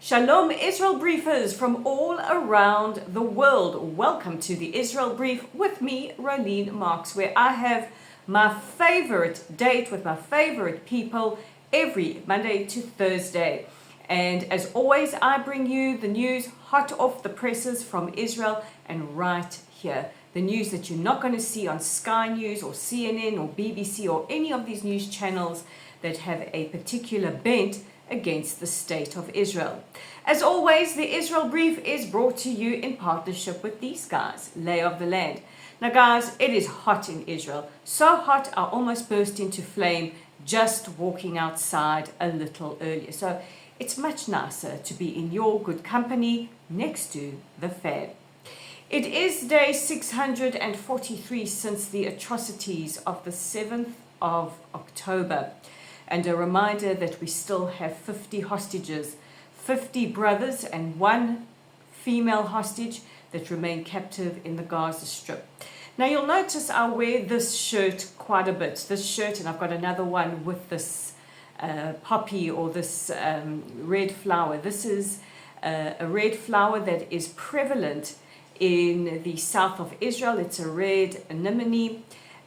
Shalom Israel Briefers from all around the world. Welcome to the Israel Brief with me, Rolene Marks, where I have my favorite date with my favorite people every Monday to Thursday. And as always, I bring you the news hot off the presses from Israel and right here. The news that you're not going to see on Sky News or CNN or BBC or any of these news channels that have a particular bent against the state of Israel. As always, the Israel Brief is brought to you in partnership with these guys, Lay of the Land. Now guys, it is hot in Israel. So hot I almost burst into flame just walking outside a little earlier. So it's much nicer to be in your good company next to the fan. It is day 643 since the atrocities of the 7th of October. And a reminder that we still have 50 hostages, 50 brothers and one female hostage that remain captive in the Gaza Strip. Now you'll notice I wear this shirt quite a bit. This shirt, and I've got another one with this poppy or this red flower. This is a red flower that is prevalent in the south of Israel. It's a red anemone,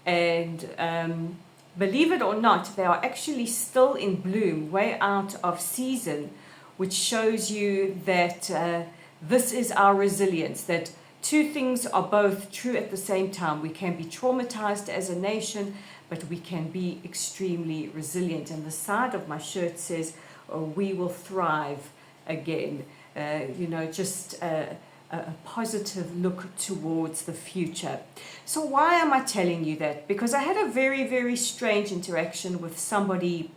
and believe it or not, they are actually still in bloom, way out of season, which shows you that this is our resilience, that two things are both true at the same time. We can be traumatized as a nation, but we can be extremely resilient. And the side of my shirt says, we will thrive again. Just a positive look towards the future. So why am I telling you that? Because I had a very, very strange interaction with somebody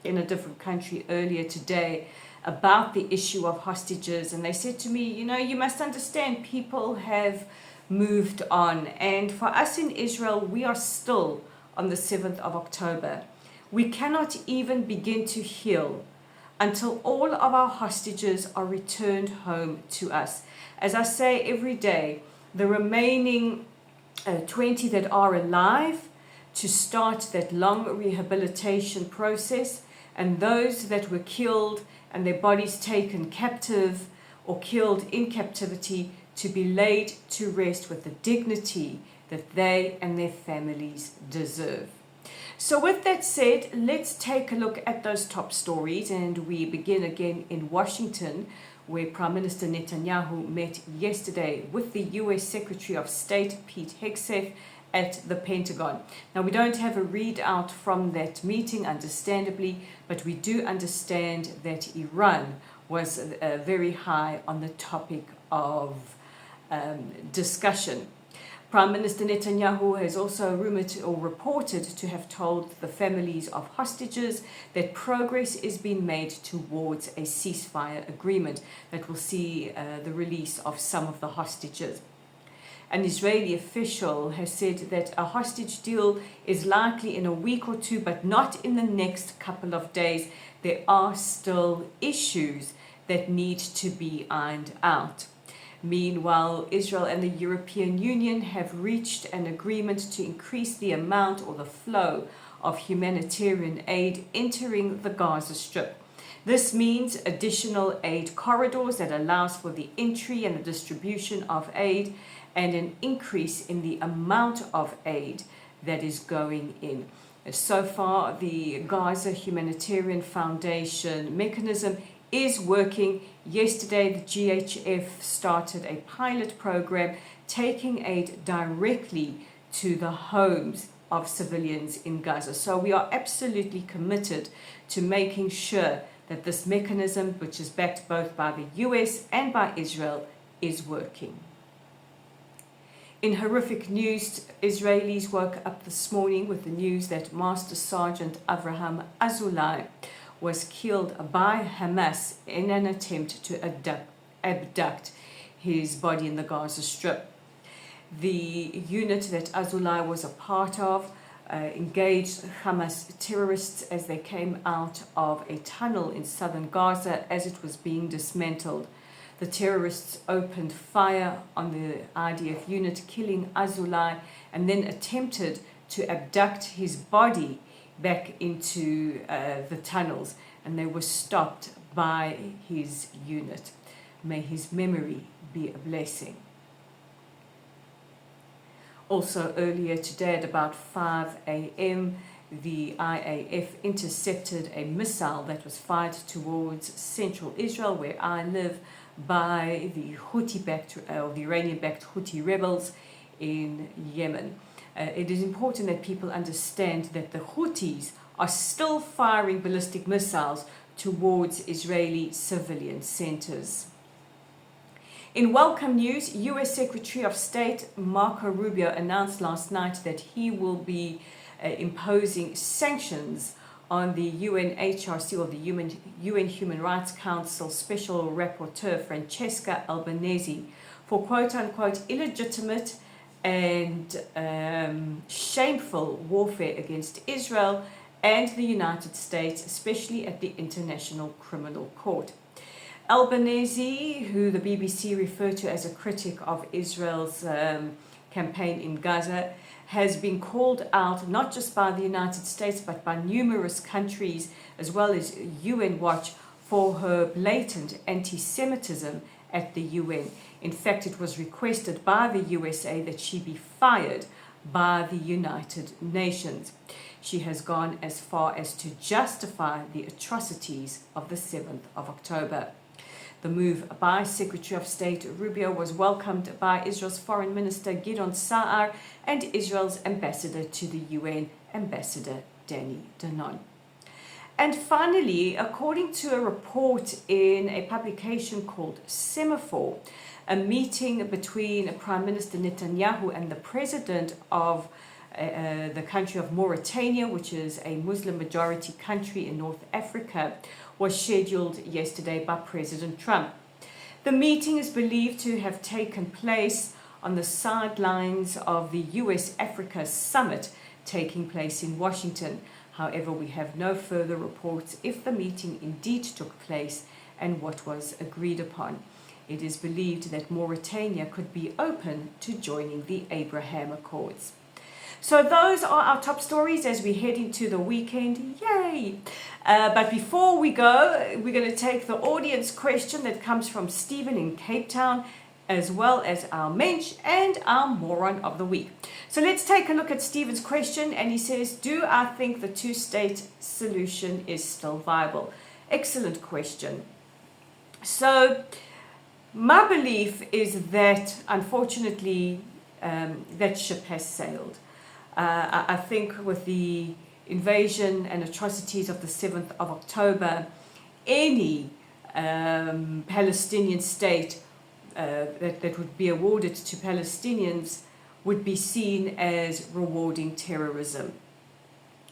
in a different country earlier today about the issue of hostages, and they said to me, you must understand, people have moved on, and for us in Israel, we are still on the 7th of October. We cannot even begin to heal until all of our hostages are returned home to us. As I say every day, the remaining 20 that are alive, to start that long rehabilitation process, and those that were killed and their bodies taken captive or killed in captivity, to be laid to rest with the dignity that they and their families deserve. So with that said, let's take a look at those top stories, and we begin again in Washington, where Prime Minister Netanyahu met yesterday with the US Secretary of State, Pete Hegseth, at the Pentagon. Now, we don't have a readout from that meeting, understandably, but we do understand that Iran was very high on the topic of discussion. Prime Minister Netanyahu has also rumored or reported to have told the families of hostages that progress is being made towards a ceasefire agreement that will see the release of some of the hostages. An Israeli official has said that a hostage deal is likely in a week or two, but not in the next couple of days. There are still issues that need to be ironed out. Meanwhile, Israel and the European Union have reached an agreement to increase the amount or the flow of humanitarian aid entering the Gaza Strip. This means additional aid corridors that allows for the entry and the distribution of aid, and an increase in the amount of aid that is going in. So far, the Gaza Humanitarian Foundation mechanism is working. Yesterday, the GHF started a pilot program taking aid directly to the homes of civilians in Gaza. So we are absolutely committed to making sure that this mechanism, which is backed both by the US and by Israel, is working. In horrific news, Israelis woke up this morning with the news that Master Sergeant Avraham Azulai was killed by Hamas in an attempt to abduct his body in the Gaza Strip. The unit that Azulai was a part of engaged Hamas terrorists as they came out of a tunnel in southern Gaza as it was being dismantled. The terrorists opened fire on the IDF unit, killing Azulai, and then attempted to abduct his body back into the tunnels, and they were stopped by his unit. May his memory be a blessing. Also earlier today at about 5 a.m., the IAF intercepted a missile that was fired towards central Israel, where I live, by the the Iranian-backed Houthi rebels in Yemen. It is important that people understand that the Houthis are still firing ballistic missiles towards Israeli civilian centers. In welcome news, U.S. Secretary of State Marco Rubio announced last night that he will be imposing sanctions on the UNHRC, or the UN Human Rights Council Special Rapporteur Francesca Albanese, for quote-unquote illegitimate and shameful warfare against Israel and the United States, especially at the International Criminal Court. Albanese, who the BBC referred to as a critic of Israel's campaign in Gaza, has been called out not just by the United States but by numerous countries as well as UN Watch for her blatant anti-Semitism at the UN. In fact, it was requested by the USA that she be fired by the United Nations. She has gone as far as to justify the atrocities of the 7th of October. The move by Secretary of State Rubio was welcomed by Israel's Foreign Minister Gideon Sa'ar and Israel's ambassador to the UN, Ambassador Danny Danon. And finally, according to a report in a publication called Semaphore, a meeting between Prime Minister Netanyahu and the President of the country of Mauritania, which is a Muslim-majority country in North Africa, was scheduled yesterday by President Trump. The meeting is believed to have taken place on the sidelines of the US-Africa Summit taking place in Washington. However, we have no further reports if the meeting indeed took place and what was agreed upon. It is believed that Mauritania could be open to joining the Abraham Accords. So those are our top stories as we head into the weekend. Yay! But before we go, we're going to take the audience question that comes from Stephen in Cape Town, as well as our mensch and our moron of the week. So let's take a look at Stephen's question, and he says, do I think the two-state solution is still viable? Excellent question. So my belief is that, unfortunately, that ship has sailed. I think with the invasion and atrocities of the 7th of October, any Palestinian state that would be awarded to Palestinians would be seen as rewarding terrorism.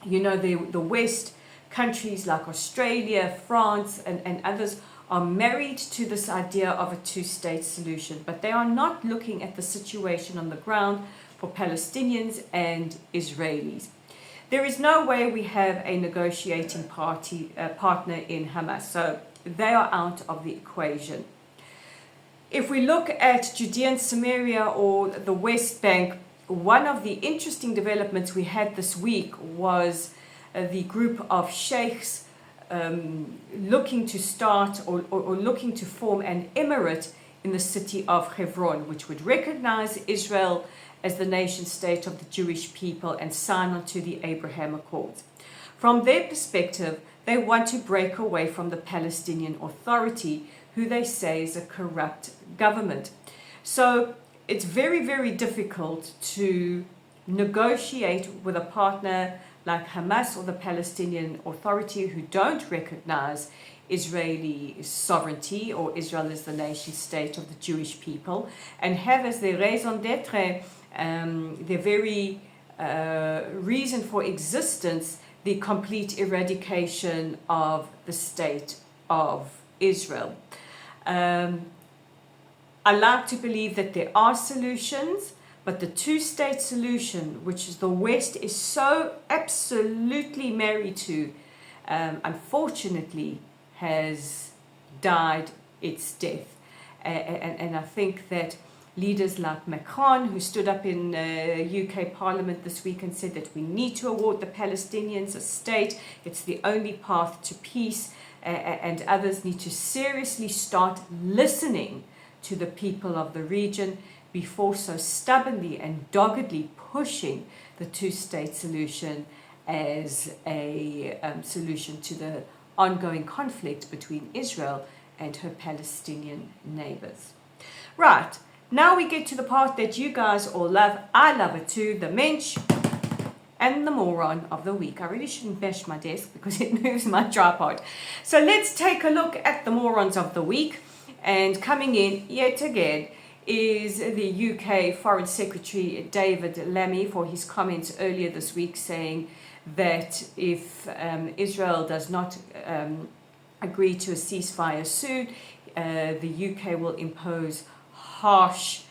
You know, the West countries like Australia, France, and others are married to this idea of a two-state solution, but they are not looking at the situation on the ground for Palestinians and Israelis. There is no way we have a negotiating partner in Hamas, so they are out of the equation. If we look at Judea and Samaria or the West Bank, one of the interesting developments we had this week was the group of sheikhs looking to start or looking to form an emirate in the city of Hebron, which would recognize Israel as the nation state of the Jewish people and sign on to the Abraham Accords. From their perspective, they want to break away from the Palestinian Authority, who they say is a corrupt government. So it's very, very difficult to negotiate with a partner like Hamas or the Palestinian Authority, who don't recognize Israeli sovereignty or Israel as the nation state of the Jewish people, and have as their raison d'etre, their very reason for existence, the complete eradication of the state of Israel. I like to believe that there are solutions, but the two-state solution, which is the West is so absolutely married to, unfortunately has died its death. And I think that leaders like Macron, who stood up in UK Parliament this week and said that we need to award the Palestinians a state, it's the only path to peace, and others need to seriously start listening to the people of the region before so stubbornly and doggedly pushing the two-state solution as a solution to the ongoing conflict between Israel and her Palestinian neighbors. Right, now we get to the part that you guys all love. I love it too, the mensch and the moron of the week. I really shouldn't bash my desk because it moves my tripod. So let's take a look at the morons of the week. And coming in yet again is the UK Foreign Secretary David Lammy for his comments earlier this week saying that if Israel does not agree to a ceasefire soon, the UK will impose harsh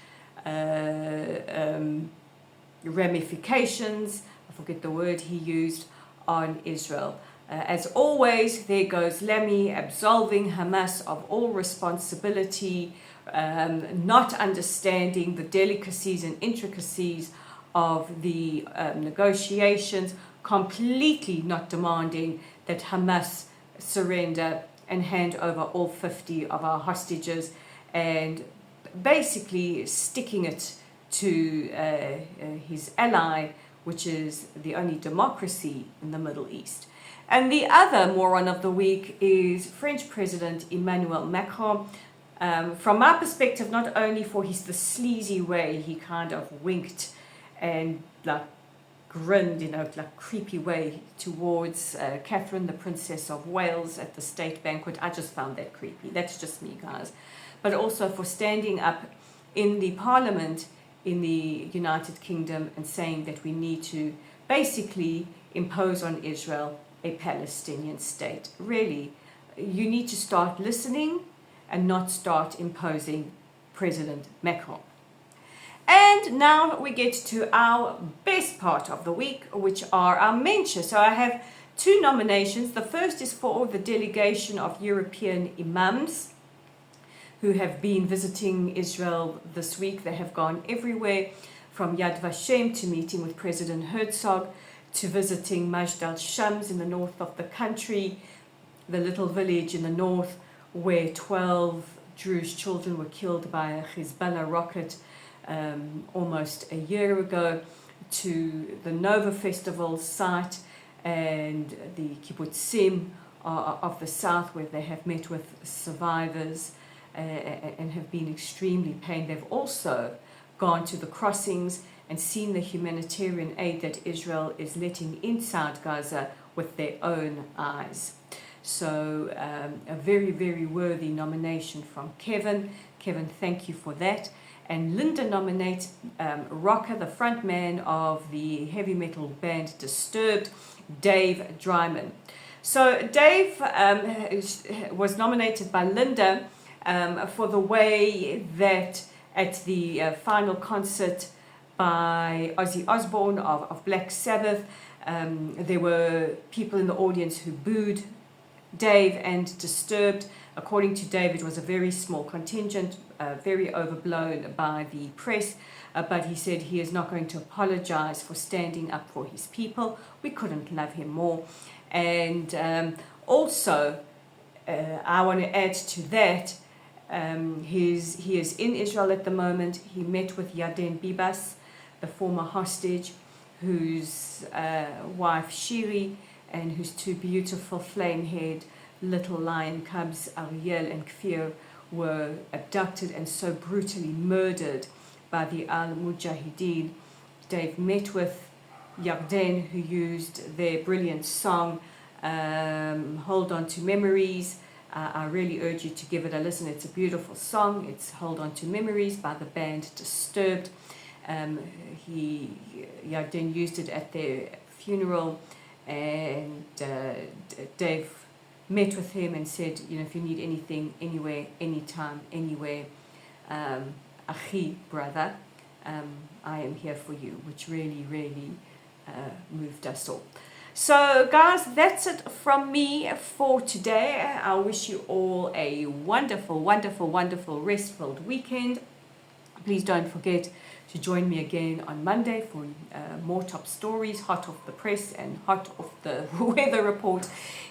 ramifications, I forget the word he used, on Israel. As always, there goes Lammy absolving Hamas of all responsibility, not understanding the delicacies and intricacies of the negotiations, completely not demanding that Hamas surrender and hand over all 50 of our hostages, and basically sticking it to his ally, which is the only democracy in the Middle East. And the other moron of the week is French President Emmanuel Macron. From my perspective, not only for the sleazy way he kind of winked and like grinned in a like creepy way towards Catherine, the Princess of Wales, at the state banquet. I just found that creepy. That's just me, guys. But also for standing up in the Parliament in the United Kingdom and saying that we need to basically impose on Israel a Palestinian state. Really, you need to start listening and not start imposing President Macron. And now we get to our best part of the week, which are our mensch. So I have two nominations. The first is for the delegation of European imams who have been visiting Israel this week. They have gone everywhere, from Yad Vashem to meeting with President Herzog, to visiting Majd al-Shams in the north of the country, the little village in the north where 12 Jewish children were killed by a Hezbollah rocket almost a year ago, to the Nova Festival site and the kibbutzim of the south, where they have met with survivors and have been extremely pained. They've also gone to the crossings and seen the humanitarian aid that Israel is letting inside Gaza with their own eyes. So a very, very worthy nomination from Kevin. Kevin, thank you for that. And Linda nominates rocker, the frontman of the heavy metal band Disturbed, Dave Dryman. So Dave was nominated by Linda for the way that at the final concert by Ozzy Osbourne of Black Sabbath, there were people in the audience who booed Dave and Disturbed. According to Dave, it was a very small contingent, very overblown by the press, but he said he is not going to apologize for standing up for his people. We couldn't love him more. And also, I want to add to that, he is in Israel at the moment. He met with Yarden Bibas, the former hostage, whose wife Shiri and whose two beautiful flame-haired little lion cubs, Ariel and Kfir, were abducted and so brutally murdered by the Al-Mujahideen. Dave met with Yarden, who used their brilliant song, Hold On To Memories. I really urge you to give it a listen. It's a beautiful song. It's Hold On To Memories by the band Disturbed. Yarden used it at their funeral, and Dave met with him and said, you know, if you need anything, anywhere, anytime, anywhere, Achi, brother, I am here for you, which really, really moved us all. So, guys, that's it from me for today. I wish you all a wonderful, wonderful, wonderful, rest-filled weekend. Please don't forget to join me again on Monday for more top stories, hot off the press and hot off the weather report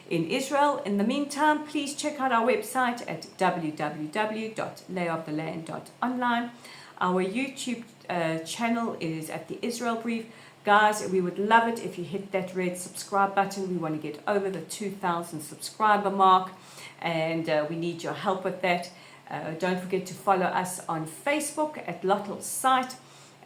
in Israel. In the meantime, please check out our website at www.layoftheland.online. Our YouTube channel is at the Israel Brief. Guys, we would love it if you hit that red subscribe button. We want to get over the 2,000 subscriber mark, and we need your help with that. Don't forget to follow us on Facebook at Lottel's site.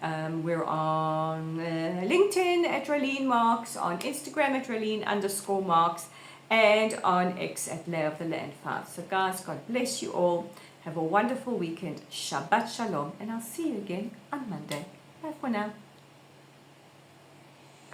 We're on LinkedIn at Rolene Marks, on Instagram at Rolene_Marks, and on X at Lay of the Land 5. So guys, God bless you all. Have a wonderful weekend. Shabbat Shalom. And I'll see you again on Monday. Bye for now.